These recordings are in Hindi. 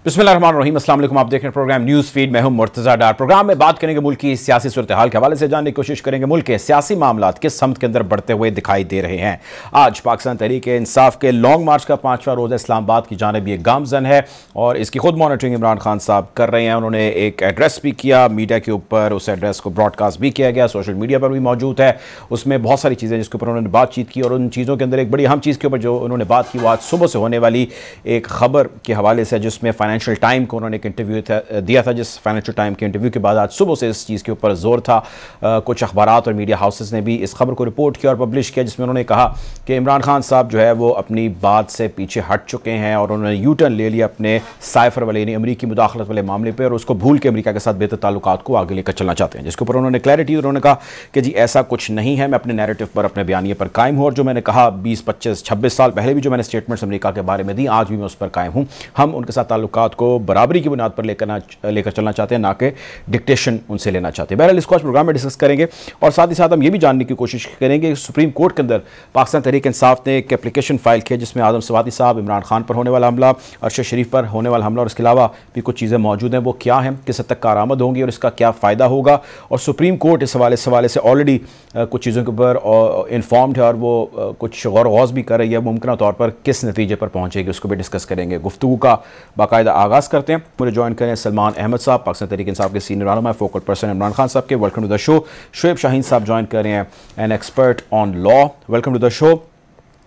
बिस्मिल्लाहिर्रहमानिर्रहीम, अस्सलाम वालेकुम। आप देख रहे हैं प्रोग्राम न्यूज़ फीड। मैं हूं मुर्तज़ा डार। प्रोग्राम में बात करेंगे मुल्क की सियासी सूरत हाल के हवाले से, जानने की कोशिश करेंगे मुल्क के सियासी मामलात किस समत के अंदर बढ़ते हुए दिखाई दे रहे हैं। आज पाकिस्तान तहरीक इंसाफ के लॉन्ग मार्च का 5वां रोज़ा इस्लामाबाद की जानिब ये गामजन है और इसकी खुद मॉनिटरिंग इमरान खान साहब कर रहे हैं। उन्होंने एक एड्रेस भी किया मीडिया के ऊपर, उस एड्रेस को ब्रॉडकास्ट भी किया गया, सोशल मीडिया पर भी मौजूद है। उसमें बहुत सारी चीज़ें जिसके ऊपर उन्होंने बातचीत की और उन चीज़ों के अंदर एक बड़ी अहम चीज़ के ऊपर जो उन्होंने बात की वो आज सुबह से होने वाली एक खबर के हवाले से, जिसमें फाइनेंशियल टाइम को उन्होंने एक इंटरव्यू दिया था, जिस फाइनेंशियल टाइम के इंटरव्यू के बाद आज सुबह से इस चीज़ के ऊपर जोर था। कुछ अखबारात और मीडिया हाउसेस ने भी इस खबर को रिपोर्ट किया और पब्लिश किया, जिसमें उन्होंने कहा कि इमरान खान साहब जो है वो अपनी बात से पीछे हट चुके हैं और उन्होंने यू टर्न ले लिया अपने साइफर वाले यानी अमरीकी मुदाखलत वाले मामले पर और उसको भूल के अमरीका के साथ बेहतर ताल्लुकात को आगे लेकर चलना चाहते हैं, जिसके ऊपर उन्होंने क्लैरिटी। उन्होंने कहा कि जी ऐसा कुछ नहीं है, मैं अपने नैरेटिव पर, अपने बयानिए पर कायम हूँ और जो मैंने कहा 20, 25, 26 साल पहले भी जो मैंने स्टेटमेंट्स अमरीका के बारे में दी, आज भी मैं उस पर कायम हूँ। हम उनके साथ ताल्लुकात को बराबरी की बुनियाद पर लेकर चलना चाहते हैं, ना कि डिक्टेशन उनसे लेना चाहते हैं। बहरहाल इसको आज प्रोग्राम में डिस्कस करेंगे और साथ ही साथ हम ये भी जानने की कोशिश करेंगे सुप्रीम कोर्ट के अंदर पाकिस्तान तहरीक इंसाफ ने एक एप्लीकेशन फाइल किया जिसमें आदम सवाती साहब, इमरान खान पर होने वाला हमला, अरशद शरीफ पर होने वाला हमला और इसके अलावा भी कुछ चीज़ें मौजूद हैं। वो क्या हैं, किस हद तक कारआमद होंगी और इसका क्या फ़ायदा होगा। और सुप्रीम कोर्ट इस हवाले से ऑलरेडी कुछ चीज़ों के ऊपर इन्फॉर्म्ड है और वो कुछ गौर गौज़ भी कर रही है, मुमकिन तौर पर किस नतीजे पर पहुँचेगी उसको भी डिस्कस करेंगे। गुफ्तगू का बाकायदा आगाज़ करते हैं। मुझे ज्वाइन करें सलमान अहमद साहब, पाकिस्तान तहरीक इंसाफ के सीनियर रहनुमा, फोकल पर्सन इमरान खान साहब के। Welcome to the show. Shoaib Shaheen साहब ज्वाइन कर रहे हैं, an expert on law. Welcome to the show.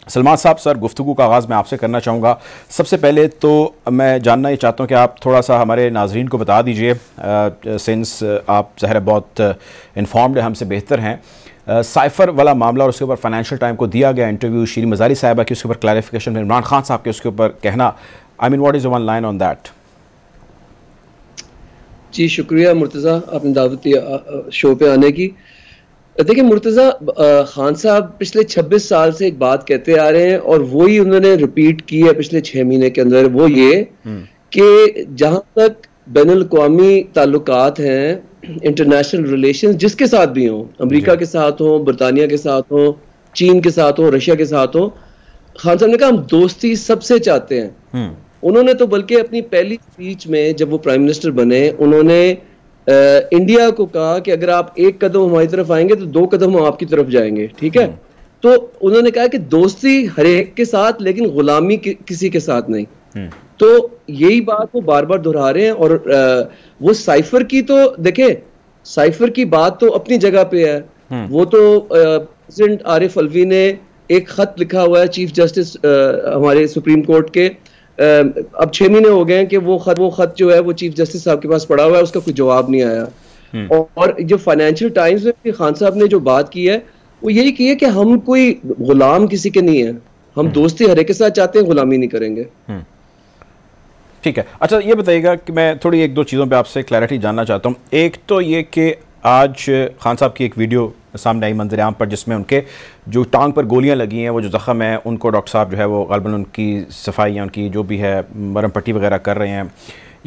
Salman साहब, सर गुफ्तगू का आगाज़ मैं आपसे करना चाहूँगा। सबसे पहले तो मैं जानना ही चाहता हूँ कि आप थोड़ा सा हमारे नाजरीन को बता दीजिए, सिंस आप ज़ाहिर बहुत इन्फॉर्म्ड है, हमसे बेहतर हैं, साइफर वाला मामला और उसके ऊपर फाइनेंशियल टाइम को दिया गया इंटरव्यू शीरी मज़ारी साहिबा की, उसके ऊपर क्लैरिफिकेशन में इमरान खान साहब के उसके ऊपर कहना, I mean what is one line on that? जी शुक्रिया मुर्तज़ा, आपने दावत दी शो पे आने की। देखिए मुर्तज़ा, खान साहब पिछले 26 साल से एक बात कहते आ रहे हैं और वही उन्होंने रिपीट की है पिछले 6 महीने के अंदर। वो ये कि जहां तक बैनुल-अक़वामी ताल्लुकात हैं, इंटरनेशनल रिलेशंस जिसके साथ भी हों, अमेरिका के साथ हों, बरतानिया के साथ हों, चीन के साथ हों, रशिया के साथ हों, खान साहब ने कहा हम दोस्ती सबसे चाहते हैं। उन्होंने तो बल्कि अपनी पहली स्पीच में जब वो प्राइम मिनिस्टर बने, उन्होंने इंडिया को कहा कि अगर आप एक कदम हमारी तरफ आएंगे तो 2 कदम हम आपकी तरफ जाएंगे, ठीक है। तो उन्होंने कहा कि दोस्ती हर एक के साथ, लेकिन गुलामी किसी के साथ नहीं। तो यही बात वो बार बार दोहरा रहे हैं। और वो साइफर की तो देखें, साइफर की बात तो अपनी जगह पे है। वो तो प्रेसिडेंट आरिफ अलवी ने एक खत लिखा हुआ है चीफ जस्टिस हमारे सुप्रीम कोर्ट के, अब 6 महीने हो गए हैं कि वो खत जो है वो चीफ जस्टिस साहब के पास पड़ा हुआ है, उसका कोई जवाब नहीं आया। और जो फाइनेंशियल टाइम्स में खान साहब ने जो बात की है वो यही की है कि हम कोई गुलाम किसी के नहीं है, हम दोस्ती हर एक के साथ चाहते हैं, गुलामी नहीं करेंगे। ठीक है, अच्छा ये बताइएगा कि मैं थोड़ी 1-2 चीज़ों पे आपसे क्लैरिटी जानना चाहता हूँ। एक तो ये कि आज खान साहब की एक वीडियो सामने आई मंजर आम पर, जिसमें उनके जो टांग पर गोलियां लगी हैं, वो जो ज़ख़म है, उनको डॉक्टर साहब जो है वो ग़ालिबन उनकी सफाई या उनकी जो भी है मरहम पट्टी वगैरह कर रहे हैं।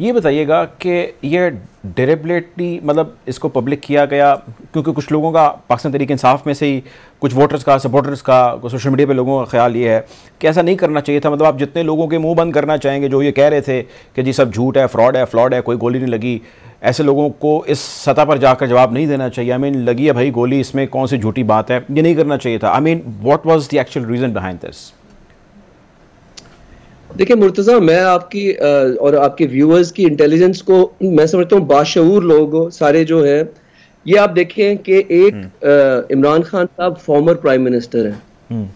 ये बताइएगा कि ये डेलिबरेटली मतलब इसको पब्लिक किया गया, क्योंकि कुछ लोगों का पाकिस्तान तहरीक इंसाफ में से ही कुछ वोटर्स का, सपोर्टर्स का, सोशल मीडिया पे लोगों का ख्याल ये है कि ऐसा नहीं करना चाहिए था। मतलब आप जितने लोगों के मुंह बंद करना चाहेंगे जो ये कह रहे थे कि जी सब झूठ है, फ्लॉड है, कोई गोली नहीं लगी, ऐसे लोगों को इस सतह पर जाकर जवाब नहीं देना चाहिए। आई मीन लगी है भाई गोली, इसमें कौन सी झूठी बात है, ये नहीं करना चाहिए था। I mean what was the actual reason behind this? देखिए मुर्तज़ा, मैं आपकी और आपके व्यूअर्स की इंटेलिजेंस को मैं समझता हूँ, बाशऊर लोग सारे जो है, ये आप देखें कि एक इमरान खान साहब फॉर्मर प्राइम मिनिस्टर हैं।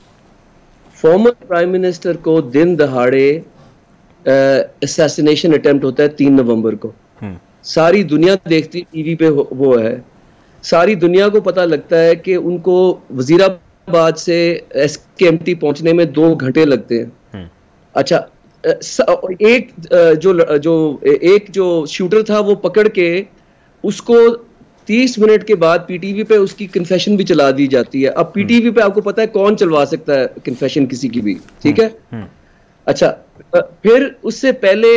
फॉर्मर प्राइम मिनिस्टर को दिन दहाड़े असैसिनेशन अटेम्प्ट होता है 3 नवंबर को। सारी दुनिया देखती टीवी पे वो है, सारी दुनिया को पता लगता है कि उनको वजीराबाद से SKMT पहुंचने में 2 घंटे लगते हैं। अच्छा, एक जो शूटर था वो पकड़ के उसको 30 मिनट के बाद पीटीवी पे उसकी कन्फेशन भी चला दी जाती है। अब पीटीवी पे आपको पता है कौन चलवा सकता है कन्फेशन किसी की भी, ठीक है। अच्छा, फिर उससे पहले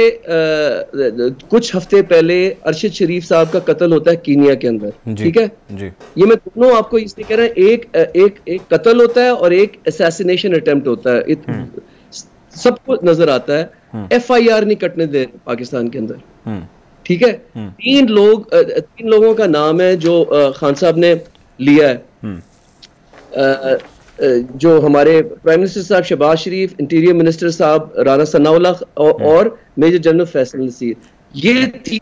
कुछ हफ्ते पहले अरशद शरीफ साहब का कत्ल होता है कीनिया के अंदर, ठीक है जी। ये मैं दोनों आपको इसलिए कह रहा हूं, एक कत्ल होता है और एक असैसिनेशन अटेम्प्ट होता है, सबको नजर आता है। FIR नहीं कटने दे पाकिस्तान के अंदर। ठीक है, तीन लोगों का नाम है जो खान साहब ने लिया है, जो हमारे प्राइम मिनिस्टर साहब शहबाज शरीफ, इंटीरियर मिनिस्टर साहब राना सनाउल्लाह और मेजर जनरल फैसल नसीर। ये तीन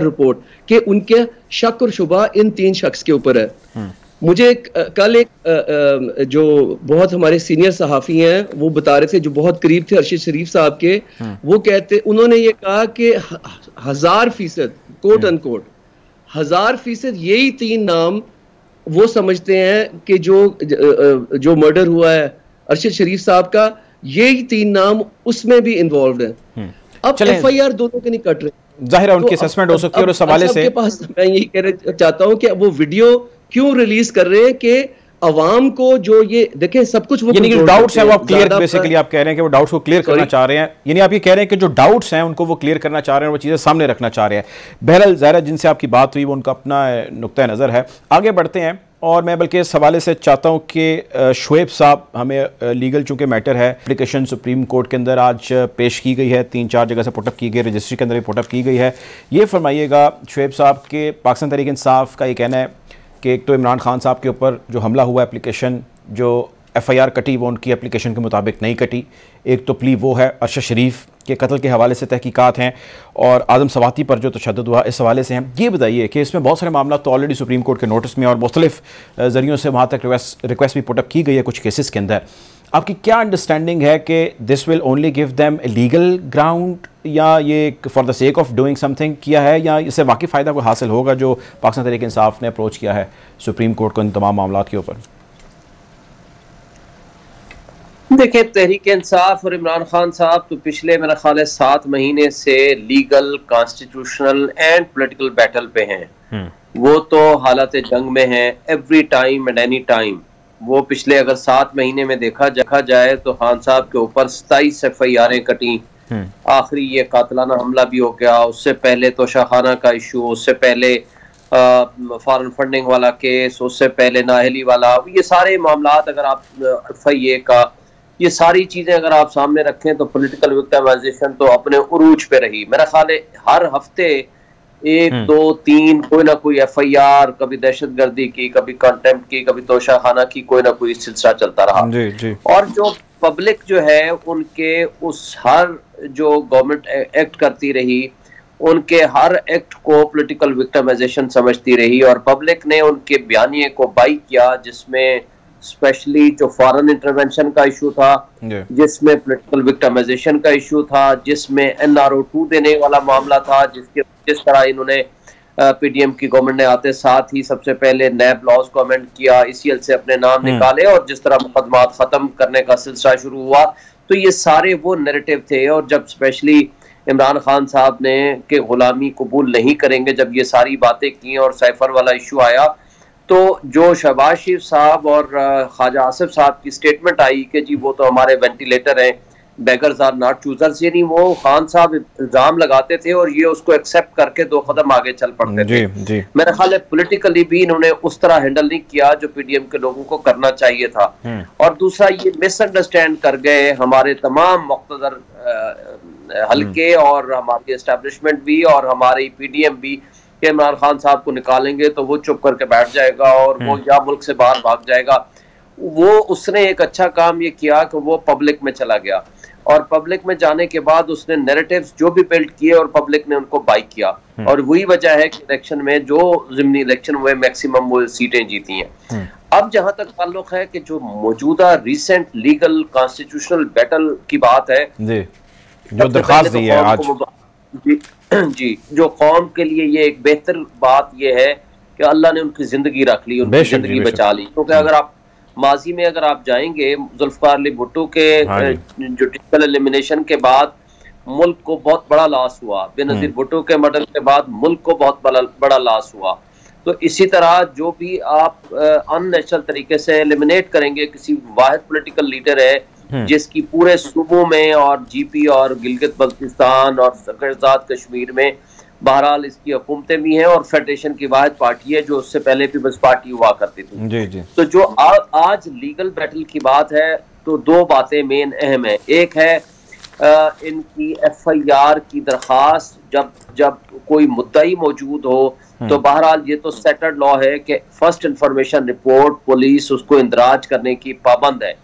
रिपोर्ट के उनके शक और शुबा इन तीन शख्स के ऊपर है। मुझे कल एक जो बहुत हमारे सीनियर सहाफी हैं वो बता रहे थे, जो बहुत करीब थे अरशद शरीफ साहब के, वो उन्होंने ये कहा कि 1000% कोट अनकोट 1000% यही तीन नाम वो समझते हैं कि जो मर्डर हुआ है अरशद शरीफ साहब का, यही तीन नाम उसमें भी इन्वॉल्व है। अब FIR दोनों के नहीं कट रहे, जाहिर है उनकी असेसमेंट हो सकती है। और उस हवाले से पास मैं यही कहना चाहता हूं कि वो वीडियो क्यों रिलीज कर रहे हैं कि अवाम को जो ये देखें सब कुछ वो डाउट्स हैं वो आप क्लियर, बेसिकली आप कह रहे हैं कि वो डाउट्स को क्लियर करना चाह रहे हैं, यानी आप ये कह रहे हैं कि जो डाउट्स हैं उनको वो क्लियर करना चाह रहे हैं, वो चीज़ें सामने रखना चाह रहे हैं। बहरहाल ज़ाहिर जिनसे आपकी बात हुई वो उनका अपना नुक्ता नज़र है। आगे बढ़ते हैं और मैं बल्कि इस हवाले से चाहता हूँ कि शुएब साहब, हमें लीगल चूँकि मैटर है, एप्लीकेशन सुप्रीम कोर्ट के अंदर आज पेश की गई है, 3-4 जगह से पुटअप की गई, रजिस्ट्री के अंदर भी पुटअप की गई है। ये फरमाइएगा शुएब साहब के पाकिस्तान तहरीक इंसाफ का ये कहना है कि एक तो इमरान खान साहब के ऊपर जो हमला हुआ एप्लीकेशन, जो FIR कटी वो उनकी एप्लीकेशन के मुताबिक नहीं कटी। एक तो प्ली वो है अरशद शरीफ के कत्ल के हवाले से तहकीकात हैं और आदम सवाती पर जो तशद्दुद हुआ इस हवाले से हैं। ये बताइए कि इसमें बहुत सारे मामला तो ऑलरेडी सुप्रीम कोर्ट के नोटिस में और मुख्तलिफ ज़रियों से वहाँ तक रिक्वेस्ट भी पुटअप की गई है कुछ केसेस के अंदर। आपकी क्या अंडरस्टैंडिंग है कि this will only give them a legal ground, या ये for the sake of doing something किया है, या इससे वाकई फ़ायदा को हासिल होगा जो पाकिस्तान तहरीक इंसाफ ने अप्रोच किया है सुप्रीम कोर्ट को इन तमाम मामलों के ऊपर? देखिए, तहरीक इंसाफ और इमरान खान साहब तो पिछले मेरा ख्याल है 7 महीने से legal, constitutional and political battle पे हैं। वो तो हालत जंग में हैं every time and any time. वो पिछले अगर 7 महीने में देखा जाए तो खान साहब के ऊपर 27 FIR कटी। आखिरी ये कातलाना हमला भी हो गया, उससे पहले तो शाहखाना का इशू, उससे पहले फॉरेन फंडिंग वाला केस, उससे पहले नाहली वाला, ये सारे मामलात अगर आप FIA का ये सारी चीजें अगर आप सामने रखें तो पॉलिटिकल विक्टिमाइजेशन तो अपने उरूज पे रही। मेरा ख्याल है हर हफ्ते 1, 2, 3 कोई ना कोई FIR, कभी दहशतगर्दी की, कभी कंटेम्प्ट की, कभी तोशाखाना की, कोई ना कोई सिलसिला चलता रहा। जी। और जो पब्लिक जो है उनके उस हर जो गवर्नमेंट एक्ट करती रही, उनके हर एक्ट को पॉलिटिकल विक्टिमाइजेशन समझती रही और पब्लिक ने उनके बयानिए को बाई किया, जिसमें स्पेशली जो फॉरेन इंटरवेंशन का इशू था, जिसमें पॉलिटिकल विक्टिमाइजेशन का इशू था, जिसमें NRO 2 देने वाला मामला था, जिस तरह इन्होंने PDM की गवर्नमेंट ने आते साथ ही सबसे पहले नैब लॉज को अमेंड किया, ECL से अपने नाम निकाले और जिस तरह मुकदमात खत्म करने का सिलसिला शुरू हुआ, तो ये सारे वो नैरेटिव थे। और जब स्पेशली इमरान खान साहब ने कि गुलामी कबूल नहीं करेंगे, जब ये सारी बातें की और साइफर वाला इशू आया, तो जो शहबाज शरीफ साहब और ख्वाजा आसिफ साहब की स्टेटमेंट आई कि जी वो तो हमारे वेंटिलेटर हैं, बेगर्स आर नॉट चूजर्स, यानी वो खान साहब इल्जाम लगाते थे और ये उसको एक्सेप्ट करके 2 कदम आगे चल पड़ते थे। मेरा ख्याल है पॉलिटिकली भी इन्होंने उस तरह हैंडल नहीं किया जो PDM के लोगों को करना चाहिए था। और दूसरा, ये मिसअंडरस्टैंड कर गए हमारे तमाम मुख्तदर हल्के और हमारी एस्टेब्लिशमेंट भी और हमारी PDM भी कि इमरान खान साहब को निकालेंगे तो वो चुप करके बैठ जाएगा और वो या मुल्क से बाहर भाग जाएगा। वो उसने एक अच्छा काम ये किया कि वो पब्लिक में चला गया और पब्लिक में जाने के बाद उसने नैरेटिव्स जो भी बिल्ड किए और पब्लिक ने उनको बाई किया और वही वजह है कि इलेक्शन में जो ज़िमनी इलेक्शन हुए मैक्सिमम वो सीटें जीती हैं। अब जहां तक ताल्लुक है कि जो मौजूदा रिसेंट लीगल कॉन्स्टिट्यूशनल बैटल की बात है, जो दरख्वास्त दी है आज, जी, जो कौम के लिए ये एक बेहतर बात ये है कि अल्लाह ने उनकी जिंदगी रख ली, उनकी जिंदगी बचा ली। क्योंकि अगर आप माजी में अगर आप जाएंगे, जुल्फकार अली भुट्टो के जुडिशल एलिमिनेशन के बाद मुल्क को बहुत बड़ा लॉस हुआ, बेनजीर भुट्टो के मर्डर के बाद मुल्क को बहुत बड़ा लॉस हुआ। तो इसी तरह जो भी आप अननेचुरल तरीके से एलिमिनेट करेंगे, किसी वाहिद पॉलिटिकल लीडर है जिसकी पूरे सूबों में और GP और गिलगित बल्तिस्तान और सकरजात कश्मीर में बहरहाल इसकी हुकूमतें भी हैं और फेडरेशन की वाहिद पार्टी है जो उससे पहले पीपल्स पार्टी हुआ करती थी। जी। तो जो आज लीगल बैटल की बात है, तो दो बातें मेन अहम है। एक है इनकी FIR की दरखास्त, जब कोई मुद्दई मौजूद हो तो बहरहाल ये तो सेटल्ड लॉ है कि फर्स्ट इंफॉर्मेशन रिपोर्ट पुलिस उसको इंदराज करने की पाबंद है।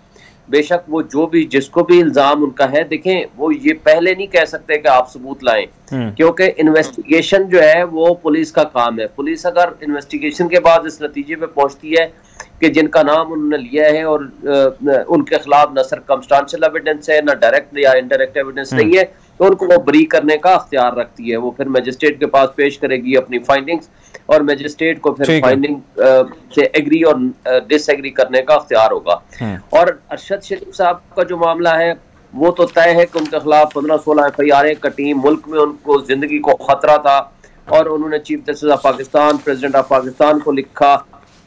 बेशक वो जो भी जिसको भी इल्जाम उनका है, देखें वो ये पहले नहीं कह सकते कि आप सबूत लाएं, क्योंकि इन्वेस्टिगेशन जो है वो पुलिस का काम है। पुलिस अगर इन्वेस्टिगेशन के बाद इस नतीजे पे पहुंचती है कि जिनका नाम उन्होंने लिया है और उनके खिलाफ न सर्कमस्टांशियल एविडेंस है न डायरेक्ट या इनडायरेक्ट एविडेंस नहीं है, तो उनको वो बरी करने का अख्तियार रखती है। वो फिर मजिस्ट्रेट के पास पेश करेगी अपनी फाइंडिंग्स और मजिस्ट्रेट को फिर फाइंडिंग से एग्री और डिसएग्री करने का अख्तियार होगा। और अरशद शरीफ साहब का जो मामला है वो तो तय है कि उनके खिलाफ 15-16 FIR का टीम, मुल्क में उनको जिंदगी को खतरा था और उन्होंने chief justice of Pakistan, president of Pakistan को लिखा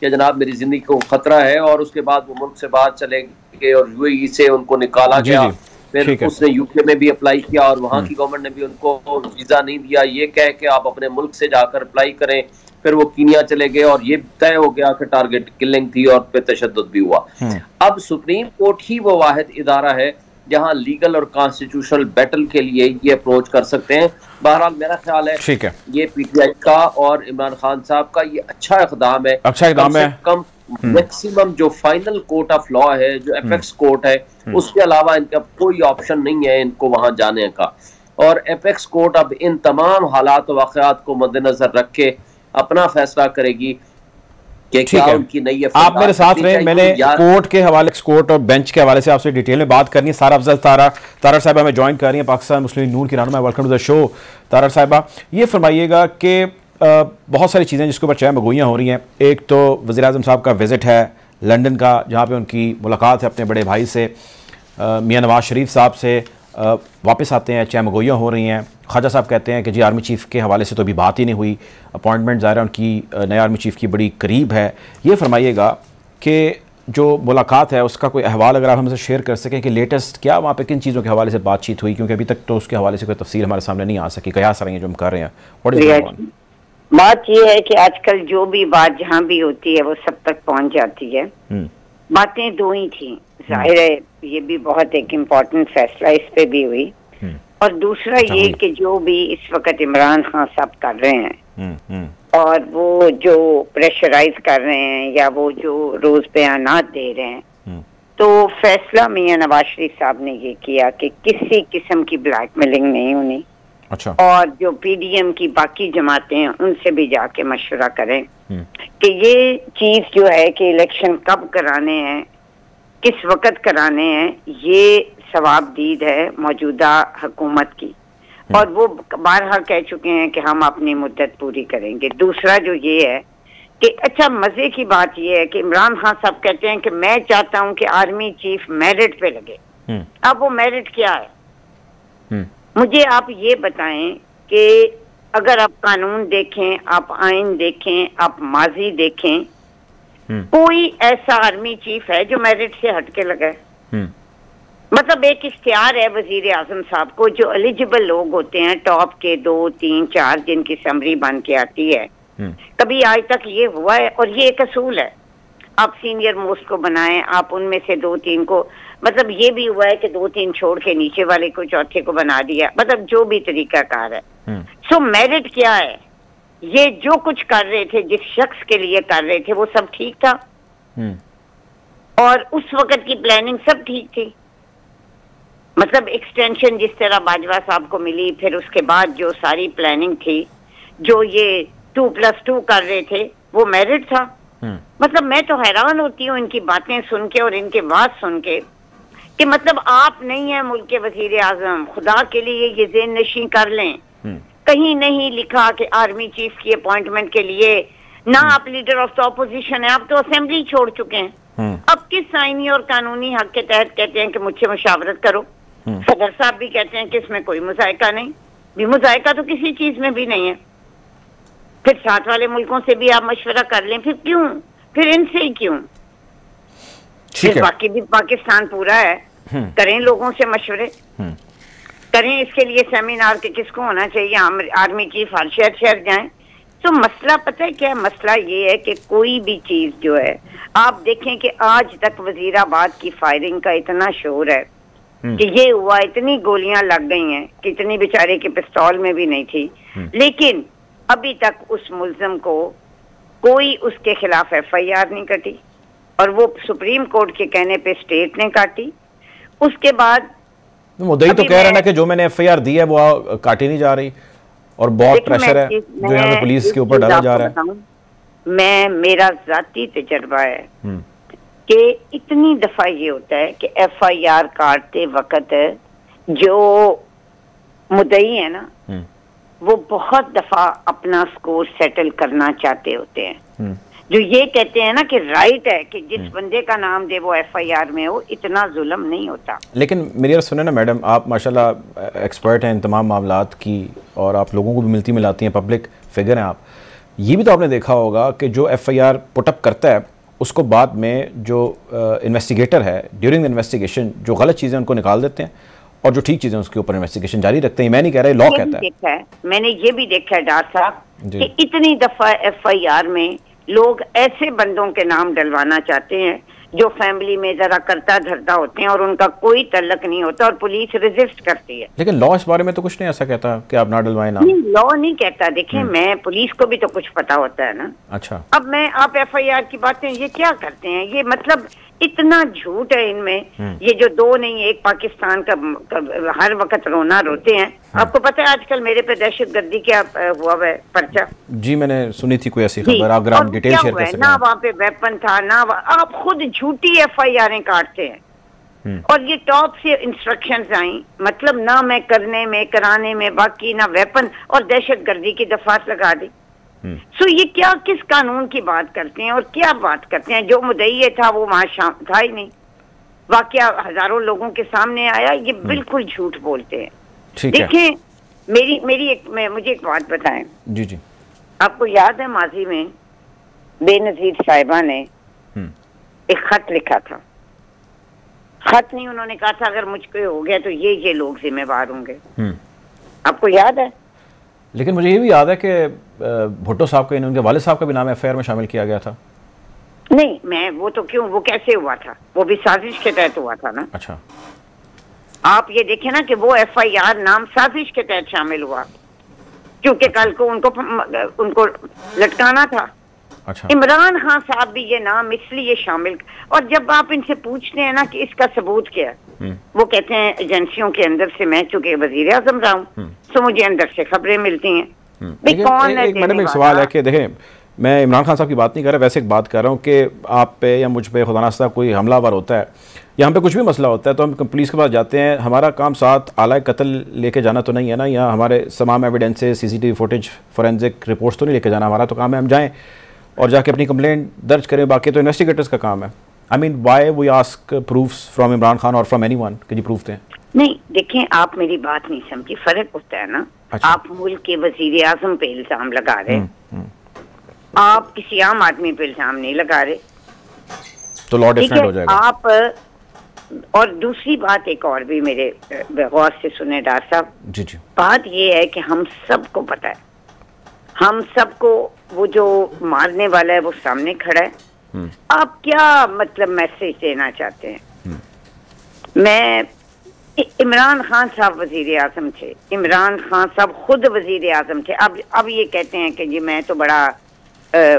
कि जनाब मेरी जिंदगी को खतरा है, और उसके बाद वो मुल्क से बाहर चले गए और UAE से उनको निकाला गया। फिर उसने UK में भी अप्लाई किया और वहाँ की गवर्नमेंट ने भी उनको वीजा नहीं दिया, ये कह के आप अपने मुल्क से जाकर अप्लाई करें। फिर वो कीनिया चले गए और ये तय हो गया कि टारगेट किलिंग थी और पे तशद्दुद भी हुआ। अब सुप्रीम कोर्ट ही वो वाहिद इदारा है जहां लीगल और कॉन्स्टिट्यूशनल बैटल के लिए ये अप्रोच कर सकते हैं। बहरहाल मेरा ख्याल है ये PTI का और इमरान खान साहब का ये अच्छा इक़दाम है। कम मैक्सिमम जो फाइनल कोर्ट ऑफ लॉ है, जो एपेक्स कोर्ट है, उसके अलावा इनका कोई ऑप्शन नहीं है इनको वहां जाने का। और एपेक्स कोर्ट अब इन तमाम हालात और वाक़यात को मद्देनजर रख के अपना फैसला करेगी कि क्या उनकी नई। आप मेरे साथ रहे, मैंने कोर्ट के हवाले, कोर्ट और बेंच के हवाले से आपसे डिटेल में बात करनी है। सारा अफजल तारा साहिबा हमें ज्वाइन कर रही हैं, पाकिस्तान मुस्लिम लीग नून की रहनुमा। वेलकम टू द शो तारा साहिबा। ये फरमाइएगा कि बहुत सारी चीज़ें जिसके ऊपर चाहे मगोइयाँ हो रही हैं। एक तो वज़ीर आज़म साहब का विज़िट है लंदन का, जहाँ पे उनकी मुलाकात है अपने बड़े भाई से, मियाँ नवाज शरीफ साहब से। वापस आते हैं, चाहे मगोइयाँ हो रही हैं। ख्वाजा साहब कहते हैं कि जी आर्मी चीफ़ के हवाले से तो अभी बात ही नहीं हुई, अपॉइंटमेंट ज़ाहिर उनकी नए आर्मी चीफ़ की बड़ी करीब है। ये फरमाइएगा कि जो मुलाकात है उसका कोई अहवाल अगर आप हमसे शेयर कर सकें कि लेटेस्ट क्या वहाँ पे किन चीज़ों के हवाले से बातचीत हुई, क्योंकि अभी तक तो उसके हवाले से कोई तफसील हमारे सामने नहीं आ सकी। कयास रही हैं जो हम कर रहे हैं। बात यह है कि आजकल जो भी बात जहाँ भी होती है वो सब तक पहुँच जाती है। बातें दो ही थी, जाहिर है ये भी बहुत एक इम्पोर्टेंट फैसला इस पे भी हुई, और दूसरा ये कि जो भी इस वक्त इमरान खान साहब कर रहे हैं और वो जो प्रेशराइज कर रहे हैं या वो जो रोज बयानात दे रहे हैं, तो फैसला मियां नवाज शरीफ साहब ने ये किया कि किसी किस्म की ब्लैकमेलिंग नहीं होनी। अच्छा। और जो PDM की बाकी जमातें हैं उनसे भी जाके मशवरा करें कि ये चीज जो है कि इलेक्शन कब कराने हैं, किस वक्त कराने हैं, ये सवाबदीद है मौजूदा हुकूमत की, और वो बारहा कह चुके हैं कि हम अपनी मुद्दत पूरी करेंगे। दूसरा जो ये है कि अच्छा मजे की बात ये है कि इमरान खान साहब कहते हैं कि मैं चाहता हूं कि आर्मी चीफ मेरिट पे लगे। अब वो मेरिट क्या है? मुझे आप ये बताएं कि अगर आप कानून देखें, आप आइन देखें, आप माजी देखें, कोई ऐसा आर्मी चीफ है जो मेरिट से हटके लगा है? मतलब एक इख्तियार है वजीर आजम साहब को, जो एलिजिबल लोग होते हैं टॉप के 2, 3, 4 जिनकी समरी बन के आती है। कभी आज तक ये हुआ है, और ये एक असूल है, आप सीनियर मोस्ट को बनाएं, आप उनमें से 2-3 को, मतलब ये भी हुआ है कि 2-3 छोड़ के नीचे वाले को चौथे को बना दिया, मतलब जो भी तरीकाकार है। सो मेरिट क्या है? ये जो कुछ कर रहे थे, जिस शख्स के लिए कर रहे थे, वो सब ठीक था और उस वक्त की प्लानिंग सब ठीक थी। मतलब एक्सटेंशन जिस तरह बाजवा साहब को मिली, फिर उसके बाद जो सारी प्लानिंग थी, जो ये 2+2 कर रहे थे, वो मेरिट था। मतलब मैं तो हैरान होती हूँ इनकी बातें सुन के और इनके बात सुन के कि मतलब आप नहीं है मुल्क के वजीर आजम, खुदा के लिए ये ज़हन नशी कर लें। कहीं नहीं लिखा कि आर्मी चीफ की अपॉइंटमेंट के लिए, ना आप लीडर ऑफ द ऑपोजिशन है, आप तो असेंबली छोड़ चुके हैं। अब किस आईनी और कानूनी हक के तहत कहते हैं कि मुझसे मुशावरत करो? सदर साहब भी कहते हैं कि इसमें कोई मुजायका नहीं, भी मुजायका तो किसी चीज में भी नहीं है। फिर साथ वाले मुल्कों से भी आप मशवरा कर लें, फिर क्यों, फिर इनसे ही क्यों? फिर बाकी भी पाकिस्तान पूरा है, करें लोगों से मशवरे, करें। इसके लिए सेमिनार के किसको होना चाहिए? हम आर्मी चीफ हर शहर जाएं, तो मसला पता है क्या, मसला ये है कि कोई भी चीज जो है, आप देखें कि आज तक वजीराबाद की फायरिंग का इतना शोर है कि ये हुआ, इतनी गोलियां लग गई हैं कि इतनी बेचारे के पिस्तौल में भी नहीं थी, लेकिन अभी तक उस मुल्जिम को कोई उसके खिलाफ FIR नहीं कटी, और वो सुप्रीम कोर्ट के कहने पे स्टेट ने काटी। उसके बाद मुद्दई तो कह रहे ना कि जो मैंने FIR दी है वो काटी नहीं जा रही, और बहुत प्रेशर है जो यहाँ पे पुलिस के ऊपर डाला जा रहा है। मेरा जाती तजर्बा है कि इतनी दफा ये होता है कि FIR काटते वक्त जो मुद्दई है ना, वो बहुत दफा अपना स्कोर सेटल करना चाहते होते हैं, जो ये कहते हैं ना कि राइट है कि जिस बंदे का नाम दे वो FIR में हो, इतना जुल्म नहीं होता। लेकिन मेरी बात सुने ना मैडम, आप माशाल्लाह एक्सपर्ट हैं इन तमाम मामलात की, और आप लोगों को भी मिलती मिलाती हैं, पब्लिक फिगर हैं आप। ये भी तो आपने देखा होगा कि जो FIR पुटअप करता है उसको बाद में जो इन्वेस्टिगेटर है ड्यूरिंग द इन्वेस्टिगेशन जो गलत चीज़ें उनको निकाल देते हैं, और जो ठीक चीज़ें उसके ऊपर इन्वेस्टिगेशन जारी रखते हैं। मैं नहीं कह रहा, लॉ कहता है। मैंने ये भी देखा है डॉक्टर साहब कि इतनी दफा FIR में लोग ऐसे बंदों के नाम डलवाना चाहते हैं जो फैमिली में जरा करता धरता होते हैं और उनका कोई तल्लक नहीं होता, और पुलिस रेजिस्ट करती है। लेकिन लॉ इस बारे में तो कुछ नहीं ऐसा कहता कि आप ना डलवाएं नाम। नहीं, लॉ नहीं कहता। देखें, मैं पुलिस को भी तो कुछ पता होता है ना। अच्छा, अब आप FIR की बातें ये क्या करते हैं, ये मतलब इतना झूठ है इनमें। ये जो दो नहीं, एक पाकिस्तान का हर वक्त रोना रोते हैं। आपको पता है आजकल मेरे पे दहशतगर्दी क्या हुआ है पर्चा? जी, मैंने सुनी थी कोई ऐसी खबर, अगर आप डिटेल शेयर कर सकें। ना वहाँ पे वेपन था, ना आप खुद झूठी FIR काटते हैं, और ये टॉप से इंस्ट्रक्शंस आई, मतलब ना मैं करने में कराने में, बाकी ना वेपन, और दहशतगर्दी की दफात लगा दी। सो ये क्या, किस कानून की बात करते हैं और क्या बात करते हैं? जो मुद्दई था वो वहां था ही नहीं, वाकया हजारों लोगों के सामने आया। ये बिल्कुल झूठ बोलते हैं। देखें, मुझे एक बात बताएं। जी जी, आपको याद है माजी में बेनजीर साहिबा ने एक खत लिखा था? खत नहीं, उन्होंने कहा था अगर मुझको हो गया तो ये लोग जिम्मेवार होंगे। आपको याद है? लेकिन मुझे ये भी याद है कि भुट्टो साहब का, उनके वालिद साहब का भी नाम FIR में शामिल किया गया था। नहीं, वो तो क्यों, वो कैसे हुआ था? वो भी साजिश के तहत हुआ था ना। अच्छा, आप ये देखें ना कि वो FIR नाम साजिश के तहत शामिल हुआ, क्योंकि कल को उनको लटकाना था। अच्छा, इमरान खान साहब भी ये नाम इसलिए शामिल, और जब आप इनसे पूछते हैं ना कि इसका सबूत क्या है, वो कहते हैं एजेंसियों के अंदर से, मैं चूंकि वजीर आजम रहा हूँ तो मुझे अंदर से खबरें मिलती हैं। कौन है? मैडम एक सवाल है कि देखें, मैं इमरान खान साहब की बात नहीं कर रहा, वैसे एक बात कर रहा हूँ कि आप पे या मुझ पे खुदा नास्ता कोई हमलावर होता है या हम पे कुछ भी मसला होता है तो हम पुलिस के पास जाते हैं। हमारा काम साथ आला कत्ल लेके जाना तो नहीं है ना, या हमारे तमाम evidences, CCTV footage, forensic reports तो नहीं लेके जाना। हमारा तो काम है हम जाएँ और जाके अपनी कंप्लेंट दर्ज करें, बाकी तो इन्वेस्टिगेटर्स का काम है। I mean why we ask proofs from Imran Khan और फ्रॉम एनीवन कि जी प्रूफ दें। नहीं, देखें, आप मेरी बात नहीं समझी, फर्क होता है ना। अच्छा। आप मुल्क के वजीर आजम पे इल्जाम लगा रहे, आप किसी आम आदमी पे इल्जाम नहीं लगा रहे, तो लॉ डिफरेंट हो जाएगा। आप, और दूसरी बात एक और भी मेरे गौर से सुने डॉक्टर साहब। जी जी, बात ये है कि हम सबको पता है, हम सबको वो जो मारने वाला है वो सामने खड़ा है। आप क्या मतलब मैसेज देना चाहते हैं? मैं, इमरान खान साहब वजीर आजम थे, इमरान खान साहब खुद वजीर आजम थे। अब ये कहते हैं कि जी मैं तो बड़ा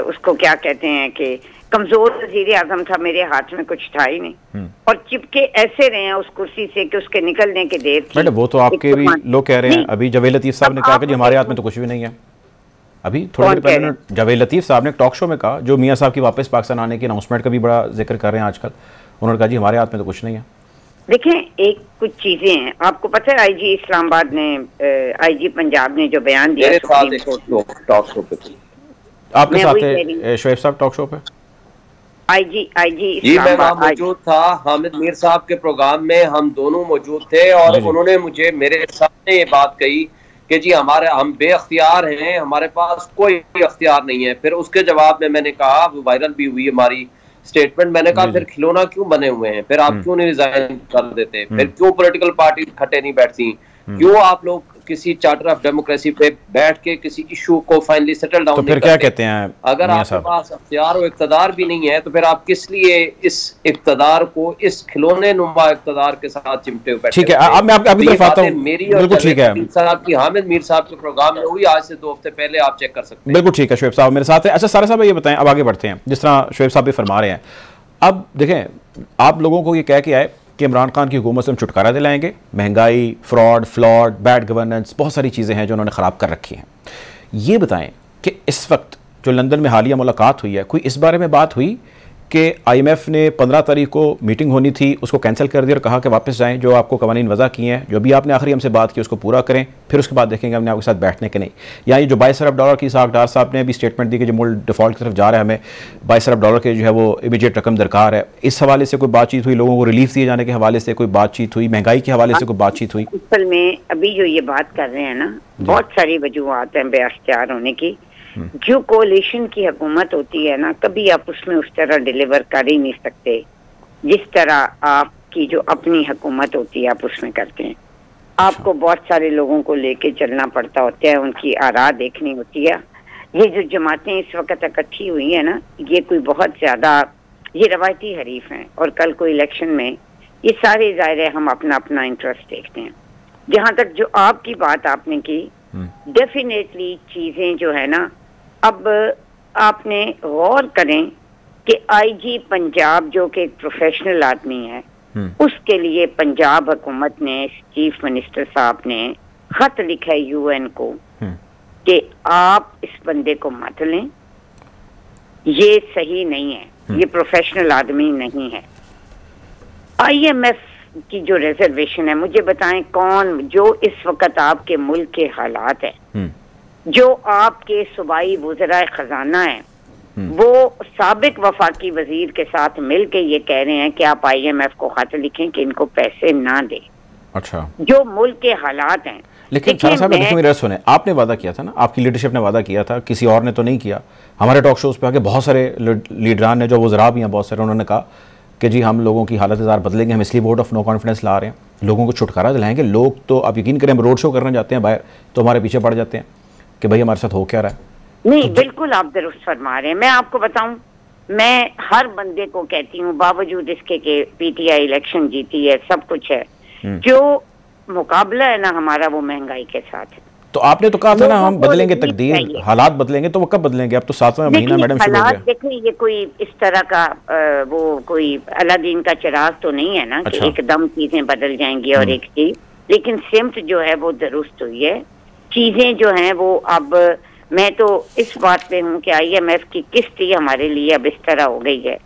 उसको क्या कहते हैं कि कमजोर वजीर आजम था, मेरे हाथ में कुछ था ही नहीं, और चिपके ऐसे रहे हैं उस कुर्सी से कि उसके निकलने की देर थी। मैडम वो तो आपके भी लोग कह रहे हैं। अभी जावेद लतीफ साहब ने कहा कि हमारे हाथ में तो कुछ भी नहीं है। अभी थोड़ी देर पहले जावेद लतीफ साहब ने टॉक शो में कहा, जो मियाँ साहब की वापस पाकिस्तान आने की अनाउंसमेंट का भी बड़ा जिक्र कर रहे हैं आजकल, उन्होंने कहा जी हमारे हाथ में तो कुछ नहीं है। देखें, एक कुछ चीजें हैं, आपको पता है IG इस्लामाबाद ने, IG पंजाब ने जो बयान दिया टॉक शो पे, आपके साथ है शोएब साहब टॉक शो पे? IG जी मैं वहाँ मौजूद था, हामिद मीर साहब के प्रोग्राम में हम दोनों मौजूद थे, और उन्होंने मुझे मेरे सामने ये बात कही कि जी हम बेअख्तियार हैं, हमारे पास कोई अख्तियार नहीं है। फिर उसके जवाब में मैंने कहा, वायरल भी हुई हमारी स्टेटमेंट, मैंने कहा फिर खिलौना क्यों बने हुए हैं, फिर आप क्यों नहीं रिजाइन कर देते, फिर क्यों पॉलिटिकल पार्टी इकट्ठे नहीं बैठती, क्यों आप लोग किसी चार्टर ऑफ डेमोक्रेसी पे बैठ के किसी इशू को फाइनली सेटल डाउन तो फिर क्या कहते हैं? अगर आपके पास अख्तियार और इक़्तिदार भी नहीं है तो फिर आप किस लिए इस इक़्तिदार को इस खिलौने नुमा इक़्तिदार के साथ चिमटे हुए? ठीक है, अब मैं आपकी तरफ आता हूं। मेरी और बिल्कुल ठीक है साहब की, हामिद मीर साहब के प्रोग्राम में हुई आज से 2 हफ्ते पहले, आप चेक कर सकते हैं। बिल्कुल ठीक है, शोएब साहब मेरे साथ है। अच्छा सारा साहब ये बताएं, अब आगे बढ़ते हैं। जिस तरह शोएब साहब भी फरमा रहे हैं, अब देखें आप लोगों को ये कह के आए कि इमरान खान की हुकूमत से हम छुटकारा दिलाएंगे, महंगाई, फ्लॉड, बैड गवर्नेंस, बहुत सारी चीज़ें हैं जो उन्होंने ख़राब कर रखी हैं। ये बताएं कि इस वक्त जो लंदन में हालिया मुलाकात हुई है, कोई इस बारे में बात हुई कि IMF ने 15 तारीख को मीटिंग होनी थी, उसको कैंसिल कर दिया और कहा कि वापस जाएं, जो आपको कवानीन वज़ा किए हैं, जो भी आपने आखिरी हमसे बात की उसको पूरा करें, फिर उसके बाद देखेंगे हमने आपके साथ बैठने के नहीं। या ये जो $22 अरब की साख डार साहब ने भी स्टेटमेंट दी कि जो मुल्क डिफ़ॉल्ट की तरफ जा रहा है, हमें $22 अरब के जो है वो इमीडिएट रकम दरकार है, इस हवाले से कोई बातचीत हुई? लोगों को रिलीफ दिए जाने के हवाले से कोई बातचीत हुई? महंगाई के हवाले से कोई बातचीत हुई? असल में अभी जो ये बात कर रहे हैं ना, बहुत सारी वजूहात हैं बेअख्तियार होने की। जो कोalition की हुकूमत होती है ना, कभी आप उसमें उस तरह डिलीवर कर ही नहीं सकते जिस तरह आपकी जो अपनी हुकूमत होती है आप उसमें करते हैं। आपको बहुत सारे लोगों को लेके चलना पड़ता होता है, उनकी आरा देखनी होती है। ये जो जमातें इस वक्त इकट्ठी हुई है ना, ये कोई बहुत ज्यादा ये रवायती हरीफ हैं, और कल को इलेक्शन में ये सारे ज़ाहिर है हम अपना अपना इंटरेस्ट देखते हैं। जहाँ तक जो आपकी बात आपने की, डेफिनेटली चीजें जो है ना, अब आपने गौर करें कि IG पंजाब जो कि एक प्रोफेशनल आदमी है, उसके लिए पंजाब हुकूमत ने, चीफ मिनिस्टर साहब ने खत लिखा है UN को कि आप इस बंदे को मत लें, ये सही नहीं है, ये प्रोफेशनल आदमी नहीं है। IMF की जो रिजर्वेशन है, मुझे बताएं कौन, जो इस वक्त आपके मुल्क के हालात है, जो आपके सूबाई वज़राए खजाना है, वो साबिक वफाकी वजीर के साथ मिलके ये कह रहे हैं कि आप IMF को खत लिखें कि इनको पैसे ना दें। अच्छा, जो मुल्क के हालात हैं। लेकिन सारा साहब देखिए मेरा सुने, आपने वादा किया था ना, आपकी लीडरशिप ने वादा किया था, किसी और ने तो नहीं किया। हमारे टॉक शोज पे आके बहुत सारे लीडरान ने, जो वज़रा भी हैं बहुत सारे, उन्होंने कहा कि जी हम लोगों की हालत ज़ार बदलेंगे, हम इसलिए वोट ऑफ नो कॉन्फिडेंस ला रहे हैं, लोगों को छुटकारा दिलाएंगे। लोग तो आप यकीन करें, हम रोड शो करने जाते हैं बाहर तो हमारे पीछे पड़ जाते हैं कि भाई हमारे साथ हो क्या रहा है। नहीं, बिल्कुल आप दुरुस्त फरमा रहे हैं। मैं आपको बताऊं, मैं हर बंदे को कहती हूँ, बावजूद इसके कि PTI इलेक्शन जीती है, सब कुछ है, जो मुकाबला है ना हमारा वो महंगाई के साथ है। तो आपने तो कहा था ना हम बदलेंगे तकदीर, हालात बदलेंगे, तो वो कब बदलेंगे? अब तो 7वां महीना मैडम शुरू हो गया। देखिए ये कोई इस तरह का वो कोई अलादीन का चिराग तो नहीं है ना कि एकदम चीजें बदल जाएंगी और एक चीज, लेकिन सिमत जो है वो दुरुस्त हुई है। चीजें जो हैं वो, अब मैं तो इस बात पे हूँ कि IMF की किस्त ही हमारे लिए अब इस तरह हो गई है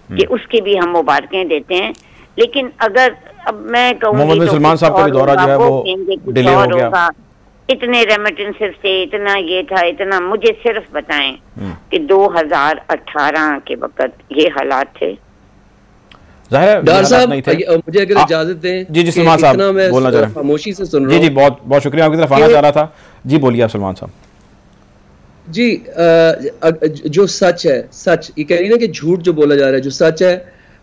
कि उसकी भी हम मुबारकें देते हैं। लेकिन अगर अब मैं कहूँगी तो सलमान साहब का भी दौरा जो है वो डिले हो गया, इतने रेमिटेंसेस थे, इतना ये था, इतना, मुझे सिर्फ बताएं कि 2018 के वक्त ये हालात थे। डार साहब मुझे अगर इजाजत दें, जी सलमान साहब बोलना चाह रहे हैं, खामोशी से सुन रहा हूं। जी बहुत बहुत शुक्रिया, आपकी तरफ आना चाह रहा था। जी बोलिए आप सलमान साहब। जी जो सच है, सच ये कह रही ना कि झूठ जो बोला जा रहा है, जो सच है,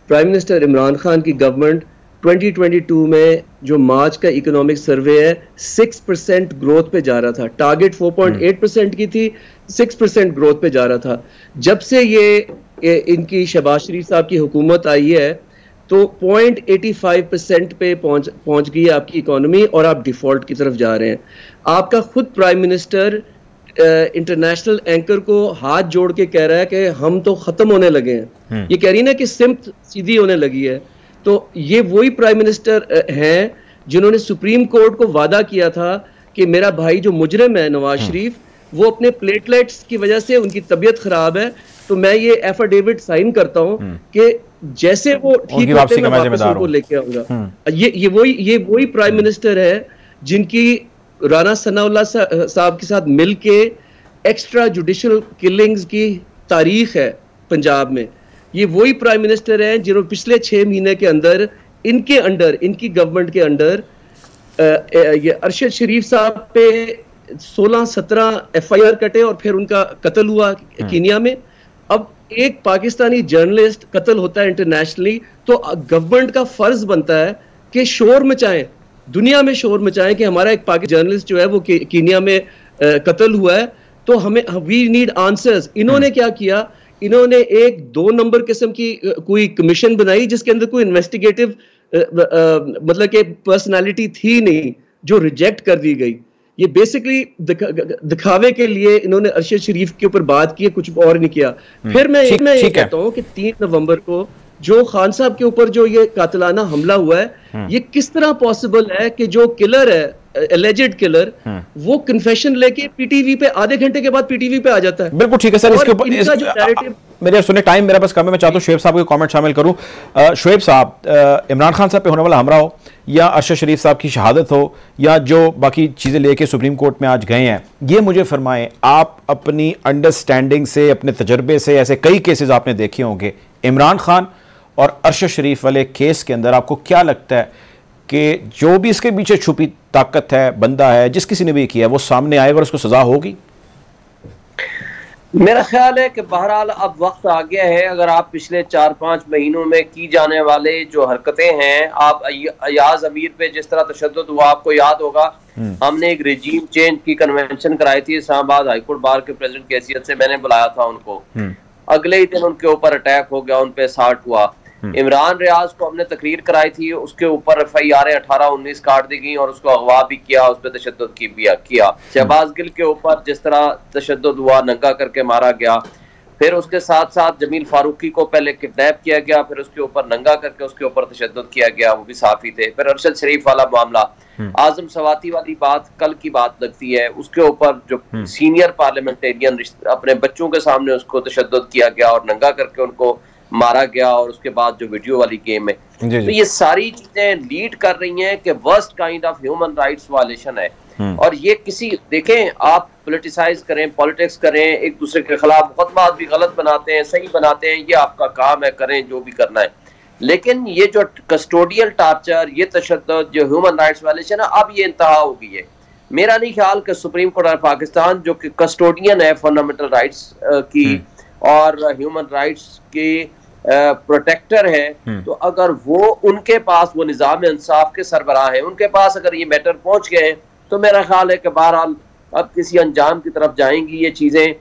प्राइम मिनिस्टर इमरान खान की गवर्नमेंट 2022 में जो मार्च का इकोनॉमिक सर्वे है 6% ग्रोथ पे जा रहा था। टारगेट 4.8% की थी, 6% ग्रोथ पे जा रहा था। जब से ये इनकी शहबाज शरीफ साहब की हुकूमत आई है तो 0.85% पे पहुंच गई है आपकी इकोनॉमी, और आप डिफॉल्ट की तरफ जा रहे हैं। आपका खुद प्राइम मिनिस्टर इंटरनेशनल एंकर को हाथ जोड़ के कह रहा है कि हम तो खत्म होने लगे हैं। ये कह रही ना कि सिमत सीधी होने लगी है। तो ये वही प्राइम मिनिस्टर हैं जिन्होंने सुप्रीम कोर्ट को वादा किया था कि मेरा भाई जो मुजरिम है नवाज शरीफ, वो अपने प्लेटलेट्स की वजह से उनकी तबीयत खराब है, तो मैं ये एफिडेविट साइन करता हूँ कि जैसे वो ठीक होते मैं वापस उनको लेके आऊंगा। ये वही प्राइम मिनिस्टर है जिनकी राना सनाउल्लाह साहब के साथ मिलके एक्स्ट्रा जुडिशियल किलिंग्स की तारीख है पंजाब में। ये वही प्राइम मिनिस्टर हैं जिन्होंने पिछले 6 महीने के अंदर इनके अंडर, इनकी गवर्नमेंट के अंडर ये अरशद शरीफ साहब पे 16-17 FIR कटे और फिर उनका कत्ल हुआ कीनिया में। अब एक पाकिस्तानी जर्नलिस्ट कत्ल होता है इंटरनेशनली, तो गवर्नमेंट का फर्ज बनता है कि शोर मचाएं दुनिया में शोर मचाएं कि हमारा एक पाकिस्तानी जर्नलिस्ट जो है वो कीनिया में कत्ल हुआ है, तो हमें वी नीड आंसर्स। इन्होंने क्या किया, इन्होंने एक 2 नंबर किस्म की कोई कमीशन बनाई जिसके अंदर कोई इन्वेस्टिगेटिव मतलब कि पर्सनालिटी थी नहीं, जो रिजेक्ट कर दी गई। ये बेसिकली दिखावे के लिए इन्होंने अरशद शरीफ के ऊपर बात की, कुछ और नहीं किया। फिर मैं ये कहता हूँ कि 3 नवंबर को जो खान साहब के ऊपर जो ये कातिलाना हमला हुआ है, ये किस तरह पॉसिबल है कि जो किलर है, एलिजेड किलर, वो कन्फेशन लेके पीटीवी पे आधे घंटे के बाद पीटीवी पे आ जाता है। बिल्कुल ठीक है सर, इसके ऊपर मेरे सुने टाइम मेरा बस कम है, मैं चाहता हूँ शुएब साहब के कमेंट शामिल करूँ। शुएब साहब, इमरान खान साहब पे होने वाला हमला हो या अरशद शरीफ साहब की शहादत हो या जो बाकी चीज़ें लेके सुप्रीम कोर्ट में आज गए हैं, ये मुझे फरमाएं, आप अपनी अंडरस्टैंडिंग से, अपने तजर्बे से, ऐसे कई केसेस आपने देखे होंगे, इमरान खान और अरशद शरीफ वाले केस के अंदर आपको क्या लगता है कि जो भी इसके पीछे छुपी ताकत है, बंदा है, जिस किसी ने भी किया, वो सामने आएगा और उसको सजा होगी? मेरा ख्याल है कि बहरहाल अब वक्त आ गया है। अगर आप पिछले 4-5 महीनों में की जाने वाले जो हरकतें हैं, आप अयाज अमीर पे जिस तरह तशद्दुद हुआ, आपको याद होगा हमने एक रिजीम चेंज की कन्वेंशन कराई थी इस्लामाबाद हाईकोर्ट बार के प्रेसिडेंट की हैसियत से, मैंने बुलाया था उनको। अगले ही दिन उनके ऊपर अटैक हो गया, उन पे असॉल्ट हुआ। इमरान रियाज को हमने तकरीर कराई थी, उसके ऊपर FIR 18-19 काट दी गई और उसको अगवा भी किया, उस पर तशद्दुद किया। शहबाज गिल के ऊपर जिस तरह तशद्दुद हुआ, नंगा करके मारा गया। फिर उसके साथ साथ जमील फारूकी को पहले किडनैप किया गया, फिर उसके ऊपर नंगा करके उसके ऊपर तशद्दुद किया गया, वो भी साफी थे। फिर अरशद शरीफ वाला मामला, आजम सवाती वाली बात कल की बात लगती है, उसके ऊपर जो सीनियर पार्लियामेंटेरियन अपने बच्चों के सामने उसको तशद्दुद किया गया और नंगा करके उनको मारा गया, और उसके बाद जो वीडियो वाली गेम है, तो ये सारी चीजें लीड कर रही हैं कि worst kind of human rights violation है। और ये किसी, देखें, आप पॉलिटिसाइज करें, पॉलिटिक्स करें, एक दूसरे के खिलाफ मुकदमा भी गलत बनाते हैं, सही बनाते हैं, ये आपका काम है, करें जो भी करना है। लेकिन ये जो कस्टोडियल टार्चर, ये तशद्दुद, जो ह्यूमन राइट्स वायलेशन है, अब ये इंतहा हो गई है। मेरा नहीं ख्याल कि सुप्रीम कोर्ट ऑफ पाकिस्तान, जो कि कस्टोडियन है फंडामेंटल राइट्स की और ह्यूमन राइट्स की प्रोटेक्टर है, तो अगर वो उनके पास, वो निज़ाम इंसाफ के सरबराह हैं, उनके पास अगर ये मैटर पहुंच गए हैं, तो मेरा ख्याल है कि बहरहाल अब किसी अंजाम की तरफ जाएंगी ये चीजें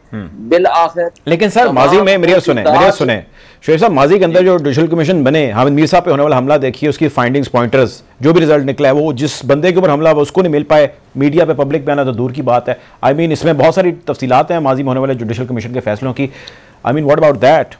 बिल आखिर। लेकिन सर माजी में मेरी सुने शुएब साहब, माजी के अंदर जो जुडिशल कमीशन बने, हामिद मीर साहब पे होने वाला हमला देखिए, उसकी फाइंडिंग्स, पॉइंटर्स, जो भी रिजल्ट निकला है, वो जिस बंदे के ऊपर हमला हुआ उसको नहीं मिल पाए, मीडिया पे पब्लिक पे आना तो दूर की बात है। आई मीन इसमें बहुत सारी तफसीलात हैं माजी में होने वाले जुडिशल कमीशन के फैसलों की। आई मीन व्हाट अबाउट दैट?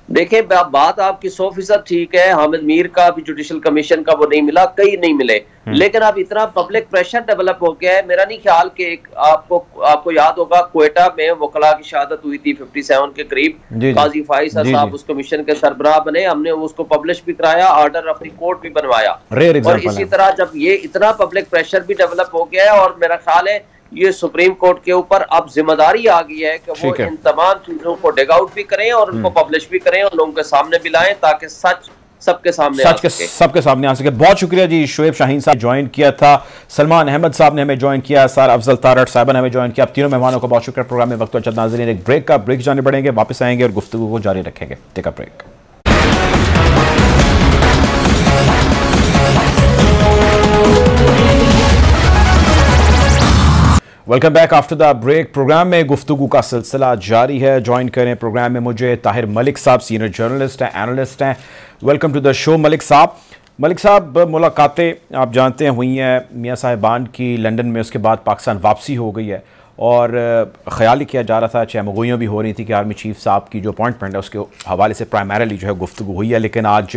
देखें, बात आपकी 100% ठीक है। हामिद मीर का भी जुडिशल कमीशन का वो नहीं मिला, कई नहीं मिले, लेकिन अब इतना पब्लिक प्रेशर डेवलप हो गया है। मेरा नहीं ख्याल कि आपको याद होगा क्वेटा में वकला की शहादत हुई थी 57 के करीब, काजी फाइज साहब उस कमीशन के सरबराह बने, हमने उसको पब्लिश भी कराया, ऑर्डर ऑफ रिपोर्ट भी बनवाया। और इसी तरह जब ये इतना पब्लिक प्रेशर भी डेवलप हो गया है, और मेरा ख्याल है ये सुप्रीम कोर्ट के ऊपर अब जिम्मेदारी आ गई है कि वो इन तमाम चीजों को डिग आउट भी करें और उनको पब्लिश भी करें और लोगों के सामने भी लाएं, ताकि सच सबके सामने आ सके। बहुत शुक्रिया जी। शुएब शाहीन साहब ज्वाइन किया था, सलमान अहमद साहब ने हमें ज्वाइन किया, सर अफजल तारड़ साहब ने हमें ज्वाइन किया। आप तीनों मेहमानों को बहुत शुक्रिया। प्रोग्राम में वक्त अच्छा नाज़रीन, एक ब्रेक जाने पड़ेंगे, वापस आएंगे और गुफ्तगू को जारी रखेंगे। Take a break. Welcome back after the break. Programme में गुफ्तगू का सिलसिला जारी है। ज्वाइन करें प्रोग्राम में मुझे ताहिर मलिक साहब, सीनियर जर्नलिस्ट हैं, एनालिस्ट हैं। Welcome to the show Malik साहब। मलिक साहब, मुलाकातें आप जानते हैं हुई हैं मियाँ साहिबान की लंदन में, उसके बाद पाकिस्तान वापसी हो गई है और ख्याल ही किया जा रहा था, चहमगोइयाँ भी हो रही थी कि आर्मी चीफ साहब की जो अपॉइंटमेंट है उसके हवाले से प्राइमरीली जो है गुफ्तगू हुई है, लेकिन आज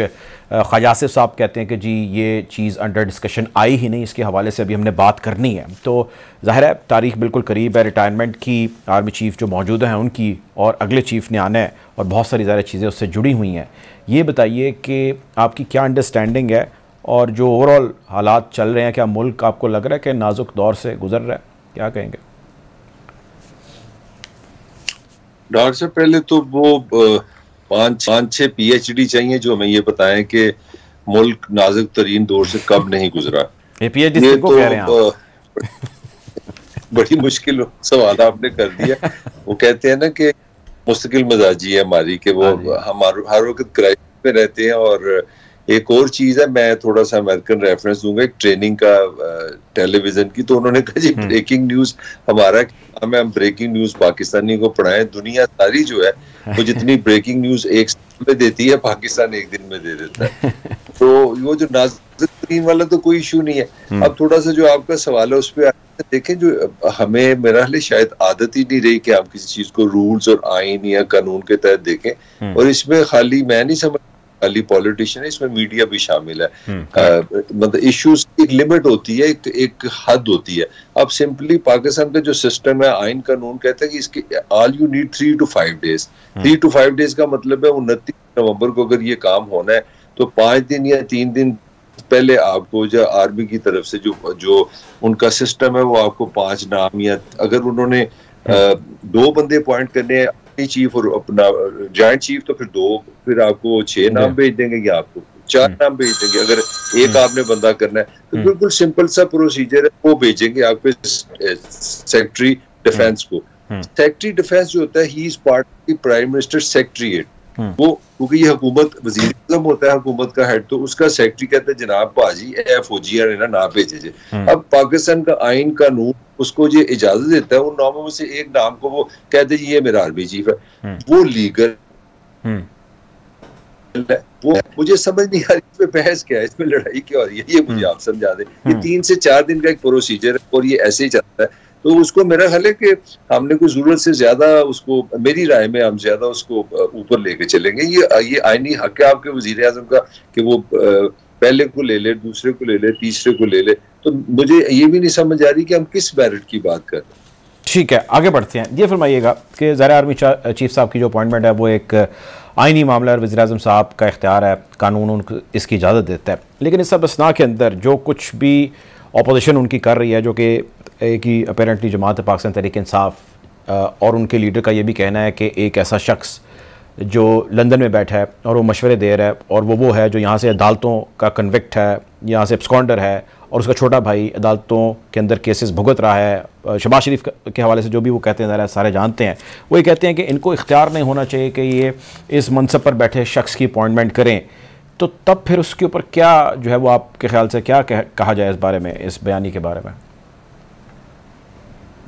ख्वाजा आसिफ साहब कहते हैं कि जी ये चीज़ अंडर डिस्कशन आई ही नहीं, इसके हवाले से अभी हमने बात करनी है। तो ज़ाहिर है तारीख बिल्कुल करीब है रिटायरमेंट की, आर्मी चीफ जो मौजूद हैं उनकी, और अगले चीफ ने आना है और बहुत सारी ज़्यादा चीज़ें उससे जुड़ी हुई हैं। ये बताइए कि आपकी क्या अंडरस्टैंडिंग है और जो ओवरऑल हालात चल रहे हैं, क्या मुल्क आपको लग रहा है कि नाजुक दौर से गुजर रहा है? क्या कहेंगे? डॉक्टर साहब, पहले तो वो 5-6 PhD चाहिए जो हमें ये बताएं कि मुल्क नाजुक तरीन दौर से कब नहीं गुजरा। ये तो कह रहे हैं बड़ी मुश्किल सवाल आपने कर दिया। वो कहते हैं ना कि मुस्तकिल मिजाजी है हमारी, कि वो हम हर वक्त क्राइसिस में रहते हैं और एक और चीज है, मैं थोड़ा सा अमेरिकन रेफरेंस दूंगा एक ट्रेनिंग का टेलीविजन की, तो उन्होंने कहा जी ब्रेकिंग न्यूज हमारा काम है, हम ब्रेकिंग न्यूज पाकिस्तानी को पढ़ाएं। दुनिया सारी जो है वो जितनी ब्रेकिंग न्यूज एक में देती है, पाकिस्तान एक दिन में दे देता है। तो वो जो नाज़रीन वाला तो कोई इशू नहीं है। अब थोड़ा सा जो आपका सवाल है उस पर देखें, जो हमें मेरा हाल शायद आदत ही नहीं रही कि हम किसी चीज को रूल्स और आइन या कानून के तहत देखें, और इसमें खाली मैं नहीं समझ खाली पॉलिटिशियन है, इसमें मीडिया भी शामिल है। मतलब इश्यूज की एक लिमिट होती है, एक हद होती है। अब सिंपली पाकिस्तान का जो सिस्टम है, आइन कानून कहता है कि इसके all you need 3 to 5 days। 3 to 5 days का मतलब है 29 नवंबर को अगर ये काम होना है तो 5 दिन या 3 दिन पहले आपको जो आर्मी की तरफ से जो उनका सिस्टम है वो आपको 5 नाम, या अगर उन्होंने 2 बंदे अपॉइंट करने हैं चीफ और अपना जॉइंट चीफ, तो फिर 2, फिर आपको 6 नाम भेज देंगे या आपको 4 नाम भेज देंगे। अगर एक आपने बंदा करना है तो बिल्कुल सिंपल सा प्रोसीजर है, वो भेजेंगे आपके सेक्रेटरी डिफेंस को। सेक्रेटरी डिफेंस जो होता है he is part of the prime minister secretariat. वो क्योंकि ये हुकूमत वजीर आज़म होता है हुकूमत का हेड, तो उसका सेक्रेटरी कहता है जनाब भाजी ए फौजी ना भेजे। अब पाकिस्तान का आइन कानून उसको जो इजाजत देता है उन नामों में से एक नाम को वो कहते हैं ये मेरा आर्मी चीफ है, वो लीगल वो मुझे समझ नहीं आ रही इसमें बहस क्या है, इसमें लड़ाई क्या हो रही है, ये मुझे आप समझा दें। ये 3 से 4 दिन का एक प्रोसीजर है और ये ऐसे ही चलता है। तो उसको मेरा ख्याल है कि हमने कोई जरूरत से ज्यादा उसको, मेरी राय में हम ज्यादा उसको ऊपर लेके चलेंगे। ये आईनी हक है आपके वजीर आजम का कि वो पहले को ले ले, दूसरे को ले ले, तीसरे को ले ले। तो मुझे ये भी नहीं समझ आ रही कि हम किस मेरिट की बात कर रहे हैं। ठीक है, आगे बढ़ते हैं। ये फरमाइएगा कि ज़ाहिर आर्मी चीफ साहब की जो अपॉइंटमेंट है वो एक आइनी मामला है, वज़ीर आज़म साहब का इख्तियार है, कानून उनको इसकी इजाज़त देता है। लेकिन इस सब असना के अंदर जो कुछ भी अपोजिशन उनकी कर रही है, जो कि एक ही अपेरेंटली जमात पाकिस्तान तहरीक इंसाफ और उनके लीडर का ये भी कहना है कि एक ऐसा शख्स जो लंदन में बैठा है और वो मशवरे दे रहा है, और वो है जो यहाँ से अदालतों का कन्विक्ट है, यहाँ से एब्सकॉन्डर है, और उसका छोटा भाई अदालतों के अंदर केसेस भुगत रहा है। शहबाज शरीफ के हवाले से जो भी वो कहते हैं सारे जानते हैं। वो ये कहते हैं कि इनको इख्तियार नहीं होना चाहिए कि ये इस मनसब पर बैठे शख्स की अपॉइंटमेंट करें। तो तब फिर उसके ऊपर क्या जो है वो आपके ख्याल से क्या कहा जाए इस बारे में, इस बयानी के बारे में?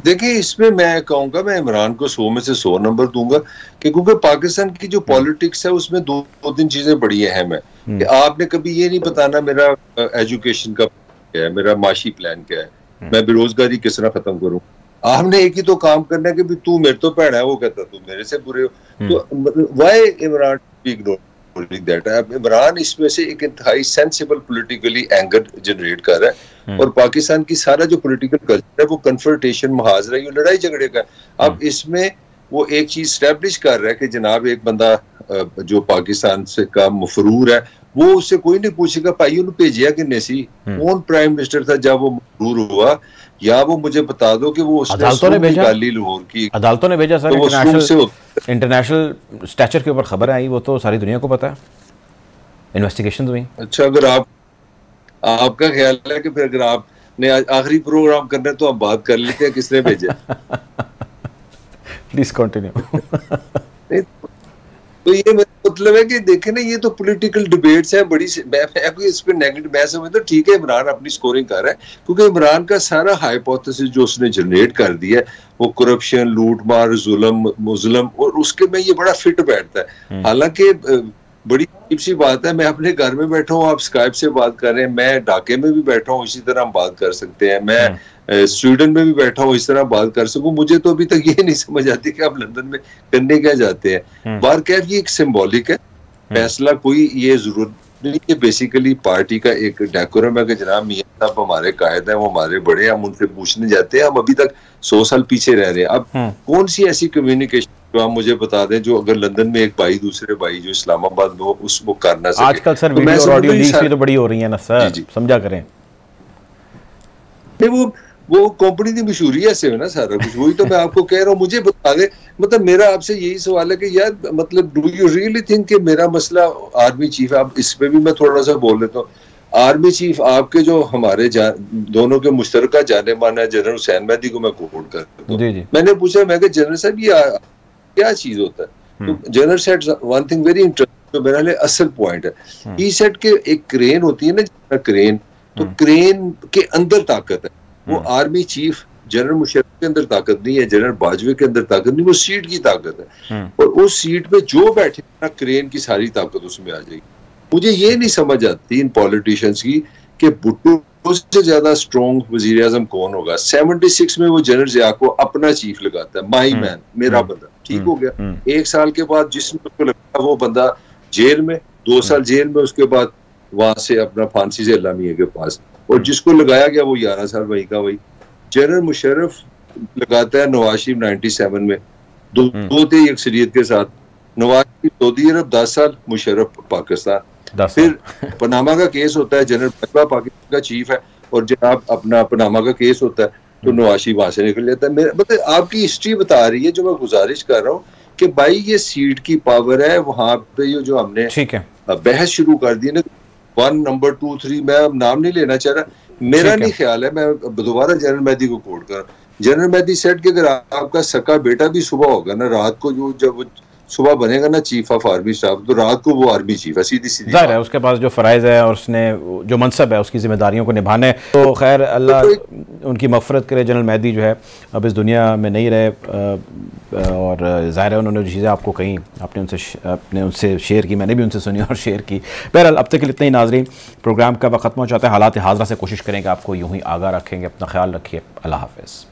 देखिए, इसमें मैं कहूँगा, मैं इमरान को 100 में से 100 नंबर दूंगा कि क्योंकि पाकिस्तान की जो पॉलिटिक्स है उसमें दो तीन चीजें बड़ी अहम है कि आपने कभी ये नहीं बताना मेरा एजुकेशन का क्या है, मेरा माशी प्लान क्या है, मैं बेरोजगारी किस तरह खत्म करूं। आपने एक ही तो काम करना है कि तू मेरे तो भैन है, वो कहता तू मेरे से बुरे हो। तो why Imran ignoring that? Imran इसमें से एक इंतहाई सेंसिबल पॉलिटिकली एंगर जनरेट कर रहा है, और पाकिस्तान की सारा जो पॉलिटिकल कल्चर है वो कन्फ्रंटेशन मुहाजरा, ये लड़ाई झगड़े का। अब इसमें वो एक चीज स्टैब्लिश कर रहा है कि जनाब एक बंदा जो पाकिस्तान से का मफरूर है, वो उससे कोई नहीं पूछेगा भाई उन्हें भेजिया कि सी, कौन प्राइम मिनिस्टर था जब वो मफरूर हुआ, या वो मुझे बता दो कि वो अदालतों ने भेजा, लाहौर की अदालतों ने भेजा सर। इंटरनेशनल स्टैचर के ऊपर खबर आई, वो तो सारी दुनिया को पता है, इन्वेस्टिगेशन हुई। अच्छा, अगर आपका ख्याल है कि फिर अगर आपने आखिरी प्रोग्राम करना है तो हम बात कर लेते हैं किसने भेजा। Please continue. तो ये मतलब है कि देखें ना, ये तो पॉलिटिकल डिबेट्स हैं बड़ी। मैं इस पे नेगेटिव मैं समझता हूं, ठीक है इमरान अपनी स्कोरिंग कर रहा है, क्योंकि इमरान का सारा हाइपोथेसिस जो उसने जनरेट कर दिया है वो करप्शन, लूट मार, जुल्म, मुजलम, और उसके में ये बड़ा फिट बैठता है। हालांकि बड़ी अजीब सी बात है, मैं अपने घर में बैठा हूँ, आप स्काइप से बात कर रहे हैं, मैं ढाके में भी बैठा हूँ, इसी तरह हम बात कर सकते हैं, मैं स्वीडन में भी बैठा हूँ, इस तरह बात कर सकूं। मुझे तो अभी तक ये नहीं समझ आती कि आप लंदन में करने क्या जाते हैं। बार कैफ ये एक सिंबॉलिक है फैसला, कोई ये जरूरत नहीं कि बेसिकली पार्टी का एक डेकोरम है कि जनाब मियां साहब हमारे कायद हैं, वो हमारे बड़े हैं, हम उनसे पूछने जाते हैं। हम अभी तक 100 साल पीछे रह रहे हैं। अब कौन सी ऐसी कम्युनिकेशन जो आप मुझे बता दें जो अगर लंदन में एक भाई दूसरे भाई जो इस्लामाबाद में वो कर ना सके। आजकल सर वीडियो और ऑडियो लीक्स भी तो बड़ी हो रही है ना सर, समझा करें। नहीं, वो कंपनी की मशहूरी ऐसे है ना सारा कुछ, वही तो मैं आपको कह रहा हूँ। मुझे बता दे, मतलब मेरा आपसे यही सवाल है कि यार, मतलब डू यू रियली थिंक कि मेरा मसला आर्मी चीफ, आप इस पे भी मैं थोड़ा सा बोल देता हूँ। आर्मी चीफ आपके जो हमारे दोनों के मुश्तरका जाने माना जनरल हुसैन मेहदी को मैं कोट करता हूँ। मैंने पूछा, मैं जनरल साहब ये क्या चीज होता है? तो general said one thing very interesting, तो मेरा लिए असल पॉइंट है। ई सेट के एक क्रेन होती है ना, क्रेन, तो क्रेन के अंदर ताकत है, वो आर्मी चीफ जनरल मुशर्रफ के अंदर ताकत नहीं है, जनरल बाजवे के अंदर ताकत नहीं, वो सीट की ताकत है। और उस सीट पे जो बैठे ना, क्रेन की सारी ताकत उसमें आ जाएगी। मुझे ये नहीं समझ आती इन पॉलिटिशियंस की कि भुट्टो से ज्यादा स्ट्रॉन्ग वजीर आजम कौन होगा। 76 में वो जनरल जिया को अपना चीफ लगाता है, माई मैन, मेरा बंदा, ठीक हो गया। 1 साल के बाद जिसमें उसको लगा वो बंदा जेल में, 2 साल जेल में, उसके बाद वहां से अपना फांसी से अल्लाह मियां के पास, और जिसको लगाया गया वो 11 साल वही का वही। जनरल मुशर्रफ लगाता है नवाज शरीफ 97 में, दो थे अक्सरियत के साथ, नवाज शरीफ सऊदी अरब 10 साल, मुशर्रफ पाकिस्तान। फिर पनामा का केस होता है, जनरल बाजवा पाकिस्तान का चीफ है, और जब आप अपना पनामा का केस होता है तो नवाज शरीफ वहां से निकल जाता है। मतलब आपकी हिस्ट्री बता रही है, जो मैं गुजारिश कर रहा हूँ कि भाई ये सीट की पावर है, वहां पे जो हमने बहस शुरू कर दी ना, 1, नंबर 2, 3, मैं अब नाम नहीं लेना चाह रहा, मेरा नहीं ख्याल है, मैं दोबारा जनरल मेहदी को कोट कर, जनरल मेहदी सेट कि अगर आपका सका बेटा भी सुबह होगा ना, रात को जो जब सुबह बनेगा ना चीफ ऑफ आर्मी स्टाफ, तो रात को वो आर्मी चीफ है, सीधी सीधी जाहिर है उसके पास जो फ़राइज़ है और उसने जो मनसब है उसकी जिम्मेदारियों को निभाने। तो खैर अल्लाह उनकी मग़फ़िरत करे। जनरल मेहदी जो है अब इस दुनिया में नहीं रहे, और ज़ाहिर है उन्होंने जो चीज़ें आपको कहीं आपने उनसे शेयर की, मैंने भी उनसे सुनी और शेयर की। बहरहाल अब तक के लिए इतना ही नाज़रीन, प्रोग्राम का वक्त ख़त्म हो जाता है। हालात हाज़रा से कोशिश करेंगे आपको यूँ ही आगाह रखेंगे। अपना ख्याल रखिए, अल्लाह हाफ़िज़।